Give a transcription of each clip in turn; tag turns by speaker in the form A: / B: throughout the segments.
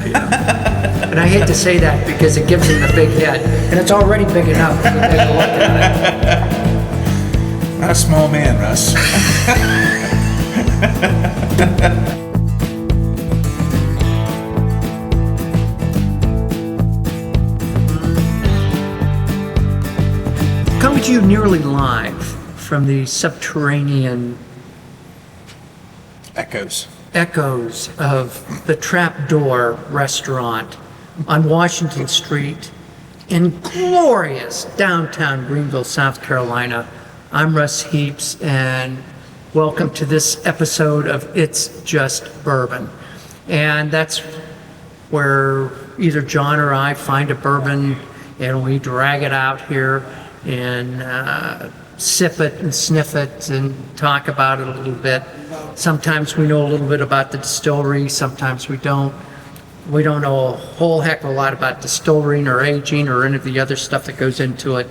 A: And I hate to say that because it gives him a big head, and it's already big enough to take a look at it.
B: Not a small man, Russ.
A: Coming to you nearly live from the subterranean echoes of the Trapdoor restaurant on Washington Street in glorious downtown Greenville, South Carolina. I'm Russ Heaps, and welcome to this episode of It's Just Bourbon. And that's where either John or I find a bourbon and we drag it out here and sip it and sniff it and talk about it a little bit. Sometimes we know a little bit about the distillery, sometimes we don't. We don't know a whole heck of a lot about distilling or aging or any of the other stuff that goes into it.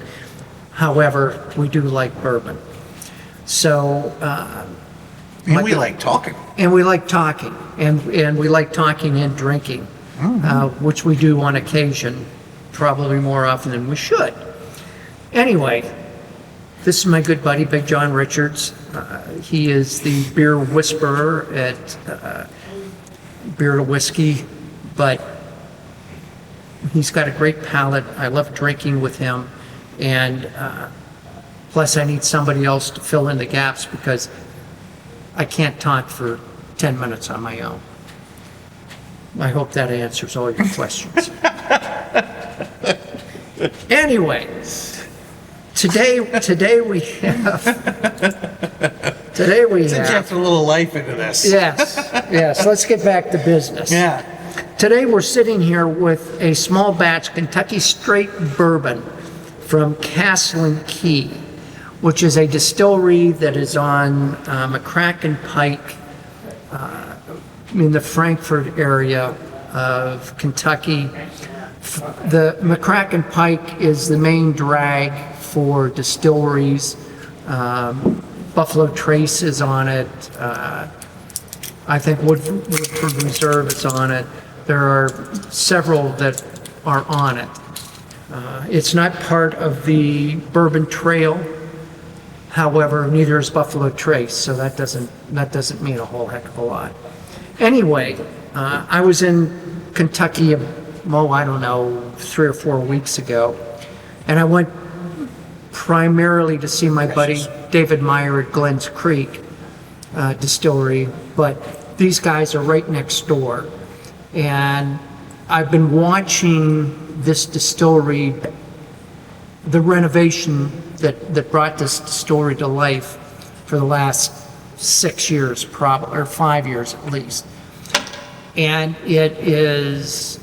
A: However, we do like bourbon. So,
B: and we like talking.
A: And we like talking. And we like talking and drinking, which we do on occasion, probably more often than we should. Anyway, this is my good buddy, Big John Richards. He is the beer whisperer at Beer to Whiskey, but he's got a great palate. I love drinking with him, and plus I need somebody else to fill in the gaps because I can't talk for 10 minutes on my own. I hope that answers all your questions. Anyway, today we have.
B: Inject a little life into this.
A: Yes. Let's get back to business.
B: Yeah.
A: Today we're sitting here with a small batch Kentucky straight bourbon from Castle and Key, which is a distillery that is on McCracken Pike in the Frankfort area of Kentucky. The McCracken Pike is the main drag for distilleries. Buffalo Trace is on it. I think Woodford Reserve is on it. There are several that are on it. It's not part of the Bourbon Trail. However, neither is Buffalo Trace, so that doesn't mean a whole heck of a lot. Anyway, I was in Kentucky, I don't know, 3 or 4 weeks ago, and I went primarily to see my buddy David Meyer at Glens Creek Distillery, but these guys are right next door. And I've been watching this distillery, the renovation that brought this distillery to life for the last 6 years, probably, or 5 years at least. And it is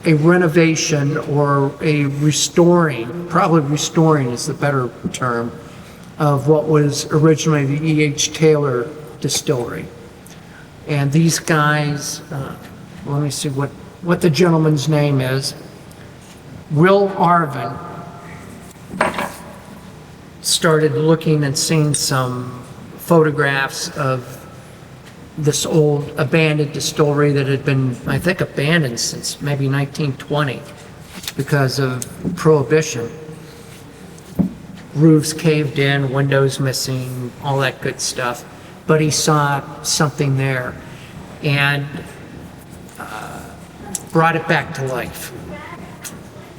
A: a renovation or a restoring, probably restoring is the better term, of what was originally the E.H. Taylor Distillery. And these guys, let me see what the gentleman's name is. Will Arvin started looking and seeing some photographs of this old abandoned distillery that had been, I think, abandoned since maybe 1920 because of Prohibition. Roofs caved in, windows missing, all that good stuff. But he saw something there and brought it back to life.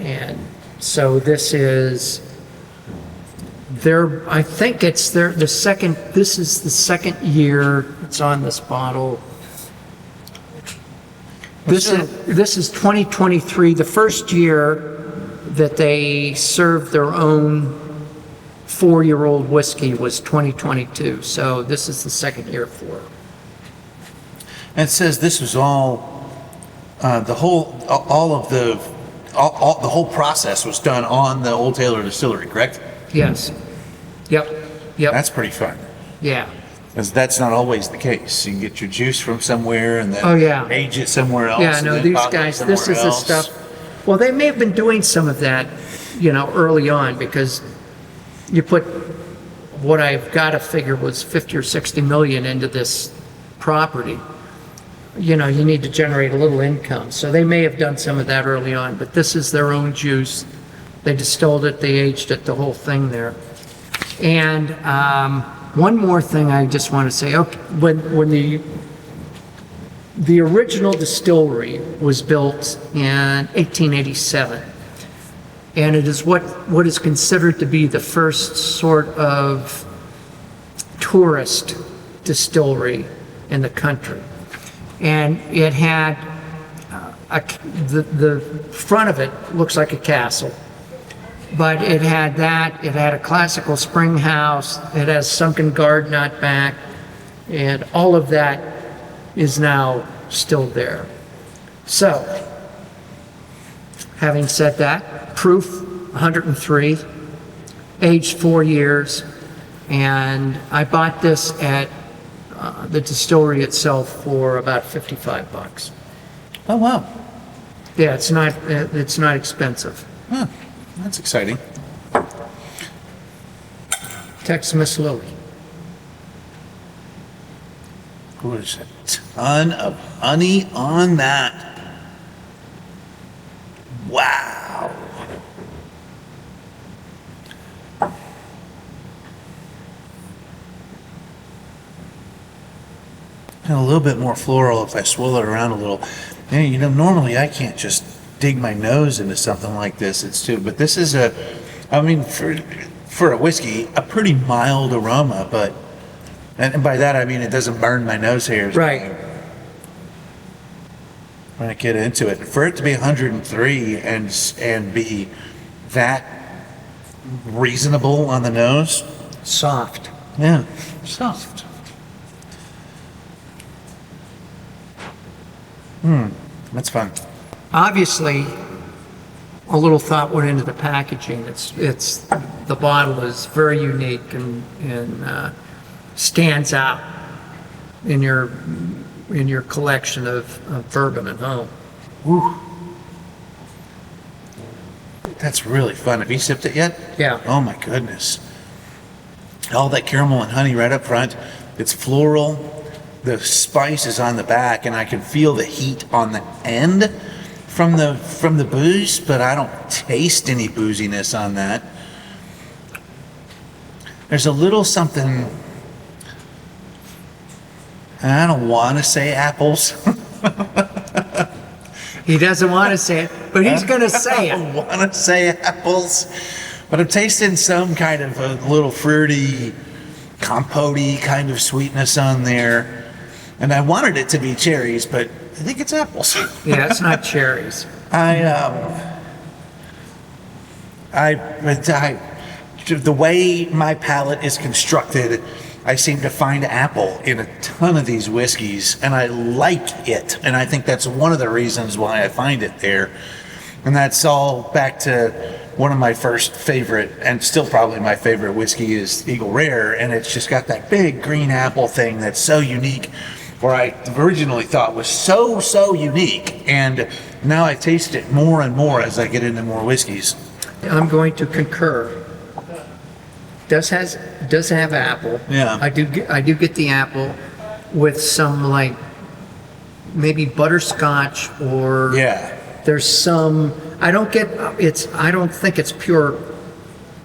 A: And so this is I think it's this is the second year it's on this bottle. This is 2023, the first year that they served their own 4-year-old whiskey was 2022. So this is the second year for it.
B: And it says this was all the whole process was done on the Old Taylor Distillery, correct?
A: Yes. Yep.
B: That's pretty fun.
A: Yeah.
B: Because that's not always the case. You can get your juice from somewhere and then age it somewhere else.
A: Yeah, no, these guys, this is the stuff. Well, they may have been doing some of that, early on because you put what I've got to figure was 50 or 60 million into this property. you know, you need to generate a little income. So they may have done some of that early on, but this is their own juice. They distilled it, they aged it, the whole thing there. And one more thing I just want to say, okay, when the original distillery was built in 1887, and it is what is considered to be the first sort of tourist distillery in the country. And it had, the front of it looks like a castle, but it had that, it had a classical spring house, it has sunken garden out back, and all of that is now still there. So, having said that, proof 103, aged 4 years, and I bought this at the distillery itself for about $55.
B: Oh, wow.
A: Yeah, it's not expensive.
B: Huh. That's exciting.
A: Text Miss Lily.
B: There's a ton of honey on that. Wow. And a little bit more floral if I swirl it around a little. And, you know, normally I can't just dig my nose into something like this. It's too, but this is I mean, for a whiskey, a pretty mild aroma, but, and by that I mean it doesn't burn my nose hairs.
A: Right.
B: When I get into it, for it to be 103 and be that reasonable on the nose,
A: Soft.
B: yeah, soft. That's fun.
A: Obviously, a little thought went into the packaging. It's the bottle is very unique and stands out in your collection of bourbon at home.
B: Woo. That's really fun. Have you sipped it yet?
A: Yeah.
B: Oh my goodness. All that caramel and honey right up front. It's floral. The spice is on the back, and I can feel the heat on the end from the booze, but I don't taste any booziness on that. There's a little something, I don't want to say apples.
A: He doesn't want to say it, but he's going to say
B: I
A: it.
B: don't want to say apples, but I'm tasting some kind of a little fruity, compote-y kind of sweetness on there. And I wanted it to be cherries, but I think it's apples.
A: Yeah, it's not cherries.
B: The way my palate is constructed, I seem to find apple in a ton of these whiskeys, and I like it. And I think that's one of the reasons why I find it there. And that's all back to one of my first favorite, and still probably my favorite whiskey is Eagle Rare, and it's just got that big green apple thing that's so unique, where I originally thought was so unique, and now I taste it more and more as I get into more whiskeys.
A: I'm going to concur. Does have apple.
B: Yeah.
A: I do get the apple with some like maybe butterscotch or
B: Yeah.
A: there's some I don't think it's pure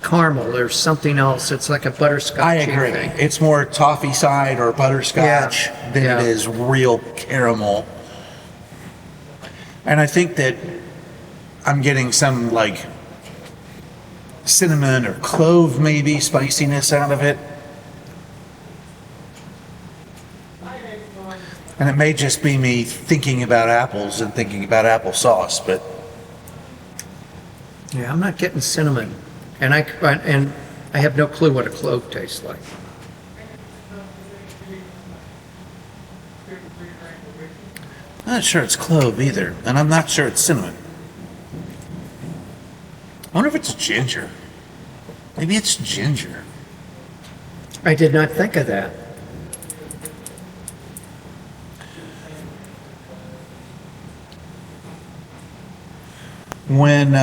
A: caramel. There's something else. It's like a butterscotch.
B: I agree.
A: thing.
B: It's more toffee side or butterscotch than
A: Yeah.
B: it is real caramel. And I think that I'm getting some like cinnamon or clove maybe spiciness out of it. And it may just be me thinking about apples and thinking about applesauce, but
A: Yeah, I'm not getting cinnamon, and I have no clue what a clove tastes like.
B: I'm not sure it's clove either, and I'm not sure it's cinnamon. I wonder if it's ginger. Maybe it's ginger.
A: I did not think of that.
B: When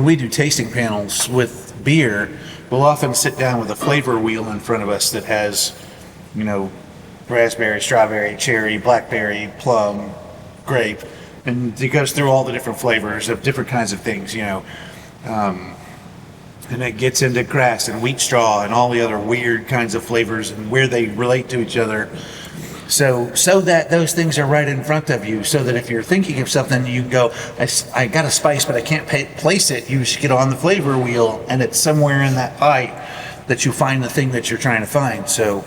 B: we do tasting panels with beer, we'll often sit down with a flavor wheel in front of us that has, raspberry, strawberry, cherry, blackberry, plum, grape, and it goes through all the different flavors of different kinds of things, and it gets into grass and wheat straw and all the other weird kinds of flavors and where they relate to each other. So that those things are right in front of you, so that if you're thinking of something, you go, I got a spice, but I can't place it. You just get on the flavor wheel, and it's somewhere in that pie that you find the thing that you're trying to find. So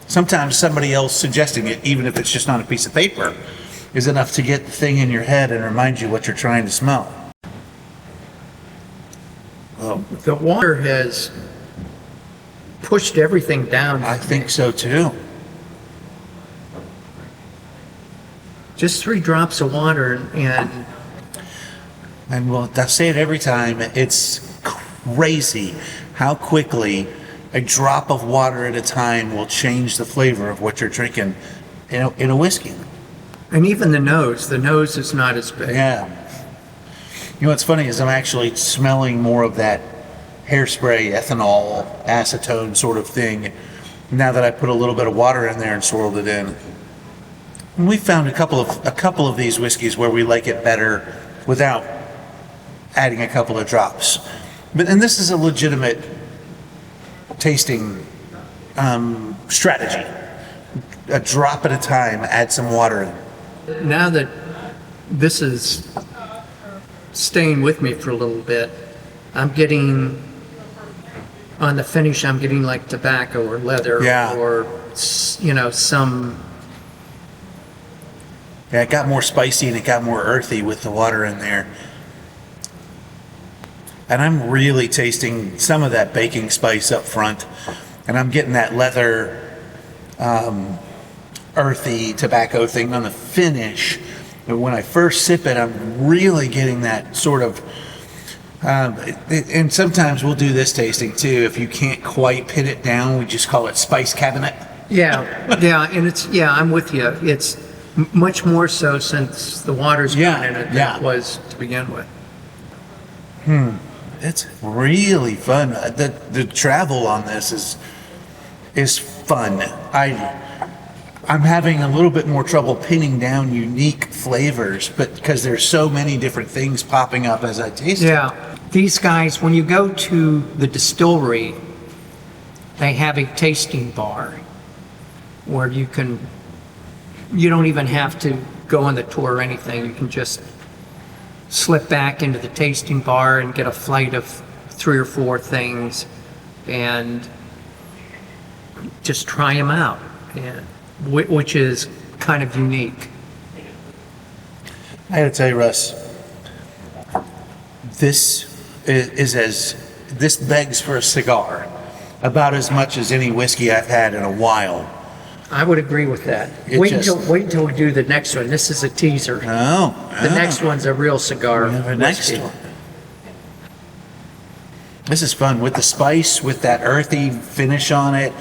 B: sometimes somebody else suggesting it, even if it's just on a piece of paper, is enough to get the thing in your head and remind you what you're trying to smell. Well,
A: The water has pushed everything down.
B: I think so too.
A: Just 3 drops of water,
B: And well, I say it every time, it's crazy how quickly a drop of water at a time will change the flavor of what you're drinking in a whiskey.
A: and even the nose is not as big.
B: Yeah. You know what's funny is I'm actually smelling more of that hairspray, ethanol, acetone sort of thing now that I put a little bit of water in there and swirled it in. And we found a couple of these whiskeys where we like it better without adding a couple of drops. And this is a legitimate tasting strategy. A drop at a time, add some water in.
A: Now that this is staying with me for a little bit, I'm getting, on the finish, I'm getting like tobacco or leather,
B: Yeah.
A: or, some,
B: Yeah, it got more spicy and it got more earthy with the water in there. And I'm really tasting some of that baking spice up front. And I'm getting that leather, earthy tobacco thing on the finish. But when I first sip it, I'm really getting that sort of, and sometimes we'll do this tasting too. If you can't quite pin it down, we just call it spice cabinet.
A: yeah, and I'm with you. It's much more so since the water's gone in it than it was to begin with.
B: It's really fun. The travel on this is fun. I'm having a little bit more trouble pinning down unique flavors, but because there's so many different things popping up as I taste it.
A: Yeah, these guys, when you go to the distillery, they have a tasting bar where you don't even have to go on the tour or anything. You can just slip back into the tasting bar and get a flight of 3 or 4 things and just try them out, which is kind of unique.
B: I gotta tell you, Russ, this this begs for a cigar about as much as any whiskey I've had in a while.
A: I would agree with that. Wait until we do the next one. This is a teaser. The next one's a real cigar.
B: The next
A: whiskey.
B: one. This is fun with the spice, with that earthy finish on it,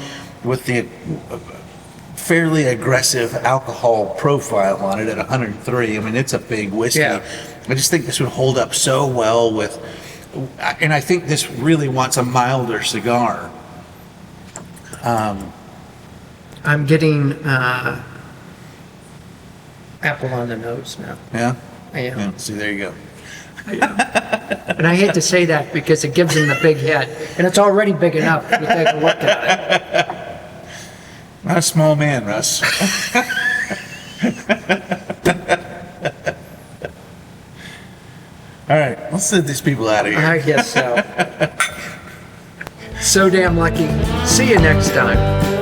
B: with the fairly aggressive alcohol profile on it at 103. I mean, it's a big whiskey.
A: Yeah.
B: I just think this would hold up so well with, and I think this really wants a milder cigar.
A: I'm getting apple on the nose now.
B: Yeah?
A: I am.
B: Yeah, see, there you go.
A: And I hate to say that because it gives him the big head. And it's already big enough if you take a look at it.
B: Not a small man, Russ. All right, let's send these people out of here.
A: I guess so. So damn lucky. See you next time.